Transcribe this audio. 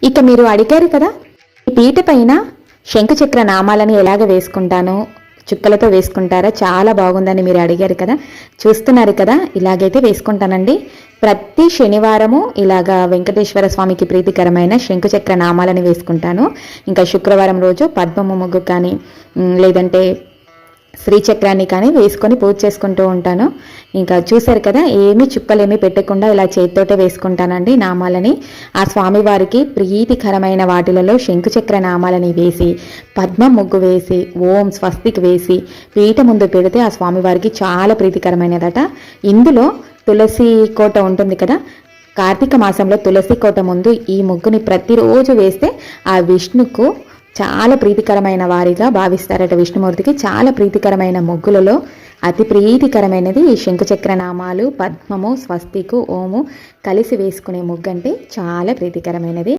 ఇక మీరు అడిగారు కదా, ఈ పీట పైన శంఖచక్ర నామాలని ఎలాగ వేసుకుంటాను, చుక్కలతో వేసుకుంటారా, చాలా బాగుందని మీరు అడిగారు కదా. చూస్తున్నారు కదా, ఇలాగైతే వేసుకుంటానండి. ప్రతి శనివారము ఇలాగా వెంకటేశ్వర స్వామికి ప్రీతికరమైన శంఖచక్ర నామాలని వేసుకుంటాను. ఇంకా శుక్రవారం రోజు పద్మము ముగ్గు కానీ లేదంటే శ్రీచక్రాన్ని కానీ వేసుకొని పూజ చేసుకుంటూ ఉంటాను. ఇంకా చూశారు కదా, ఏమీ చుక్కలేమీ పెట్టకుండా ఇలా చేతితోటే వేసుకుంటానండి నామాలని. ఆ స్వామివారికి ప్రీతికరమైన వాటిలలో శంకుచక్ర నామాలని వేసి, పద్మ ముగ్గు వేసి, ఓం స్వస్తికి వేసి పీట ముందు పెడితే ఆ స్వామివారికి చాలా ప్రీతికరమైనదట. ఇందులో తులసి కోట ఉంటుంది కదా, కార్తీక మాసంలో తులసి కోట ముందు ఈ ముగ్గుని ప్రతిరోజు వేస్తే ఆ విష్ణుకు చాలా ప్రీతికరమైన వారిగా భావిస్తారట. విష్ణుమూర్తికి చాలా ప్రీతికరమైన ముగ్గులలో అతి ప్రీతికరమైనది ఈ శంకుచక్ర నామాలు, పద్మము, స్వస్తికు, ఓము కలిసి వేసుకునే ముగ్గు అంటే చాలా ప్రీతికరమైనది.